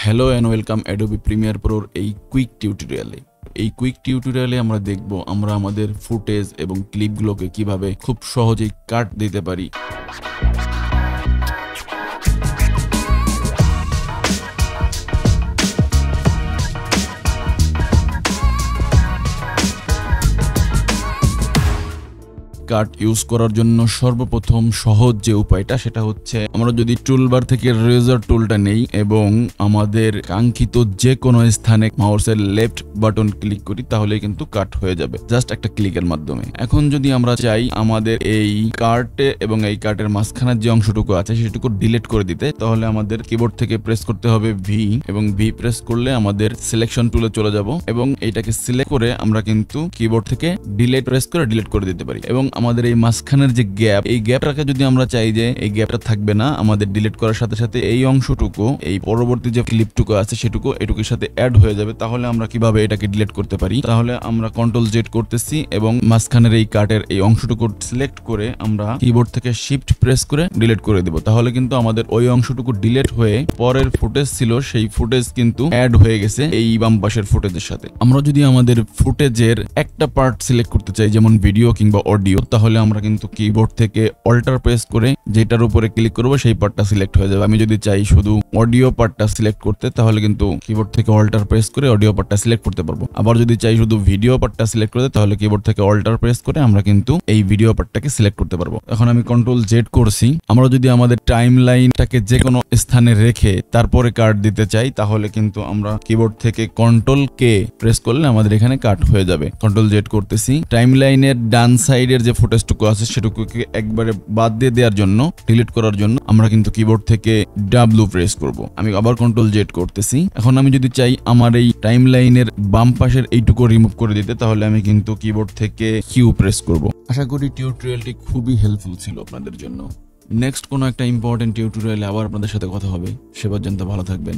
Hello and welcome Adobe Premiere প্রোর এই quick টিউটোরিয়ালে আমরা দেখব আমরা আমাদের ফুটেজ এবং ক্লিপগুলোকে কিভাবে খুব সহজেই কাট দিতে পারি। কাট ইউজ করার জন্য সর্বপ্রথম সহজ যে উপায়টা সেটা হচ্ছে আমরা যদি টুলবার থেকে রেজার টুলটা নেই এবং আমাদের কাঙ্ক্ষিত যে কোনো স্থানে মাউসের লেফট বাটন ক্লিক করি তাহলে কিন্তু কাট হয়ে যাবে জাস্ট একটা ক্লিকের মাধ্যমে। এখন যদি আমরা চাই আমাদের এই কার্টে এবং এই কার্টের মাঝখানের যে অংশটুকু আছে সেটুকু ডিলিট করে দিতে, তাহলে আমাদের কিবোর্ড থেকে প্রেস করতে হবে ভি, এবং ভি প্রেস করলে আমাদের সিলেকশন টুলে চলে যাব এবং এইটাকে সিলেক্ট করে আমরা কিন্তু কিবোর্ড থেকে ডিলিট প্রেস করে ডিলিট করে দিতে পারি। এবং আমাদের এই মাঝখানের যে গ্যাপ, এই গ্যাপটাকে যদি আমরা চাই যে এই গ্যাপটা থাকবে না, আমাদের ডিলিট করার সাথে সাথে এই অংশটুকু এই পরবর্তী যে ক্লিপটুকু আছে সেটুকু এটুকুর সাথে অ্যাড হয়ে যাবে। তাহলে আমরা কিভাবে এটাকে ডিলিট করতে পারি, তাহলে আমরা কন্ট্রোল জেড করতেছি এবং মাঝখানের এই কাটের এই অংশটুকু সিলেক্ট করে আমরা কিবোর্ড থেকে শিফট প্রেস করে ডিলিট করে দেব। তাহলে কিন্তু আমাদের ওই অংশটুকু ডিলিট হয়ে পরের ফুটেজ ছিল সেই ফুটেজ কিন্তু অ্যাড হয়ে গেছে এই বাম পাশের ফুটেজের সাথে। আমরা যদি আমাদের ফুটেজের একটা পার্ট সিলেক্ট করতে চাই যেমন ভিডিও কিংবা অডিও, তাহলে আমরা কিন্তু কিবোর্ড থেকে অল্টার প্রেস করে যেটার উপরে ক্লিক করব সেই পার্টটা সিলেক্ট হয়ে যাবে। আমি যদি চাই শুধু অডিও পার্টটা সিলেক্ট করতে তাহলে কিন্তু কিবোর্ড থেকে অল্টার প্রেস করে অডিও পার্টটা সিলেক্ট করতে পারবো। আবার যদি চাই শুধু ভিডিও পার্টটা সিলেক্ট করতে তাহলে কিবোর্ড থেকে অল্টার প্রেস করে আমরা কিন্তু এই ভিডিও পার্টটাকে সিলেক্ট করতে পারবো। এখন আমি কন্ট্রোল জেড করছি। আমরা যদি আমাদের টাইম লাইনটাকে যে কোনো স্থানে রেখে তারপরে কাট দিতে চাই তাহলে কিন্তু আমরা কিবোর্ড থেকে কন্ট্রোল কে প্রেস করলে আমাদের এখানে কাট হয়ে যাবে। কন্ট্রোল জেড করতেছি। টাইম লাইনের ডান সাইডের যে ফুটেজটুকু আছে সেটুকুকে একবারে বাদ দিয়ে দেওয়ার জন্য, ডিলিট করার জন্য আমরা কিন্তু কিবোর্ড থেকে ডাব্লিউ প্রেস করব। আমি আবার কন্ট্রোল জেড করতেছি। এখন আমি যদি চাই আমার এই টাইম লাইনের বাম পাশের এইটুকু রিমুভ করে দিতে তাহলে আমি কিন্তু কিবোর্ড থেকে কিউ প্রেস করব। আশা করি টিউটোরিয়ালটি খুবই হেল্পফুল ছিল আপনাদের জন্য। নেক্সট কোনো একটা ইম্পর্টেন্ট টিউটোরিয়ালে আবার আপনাদের সাথে কথা হবে। সে পর্যন্ত ভালো থাকবেন।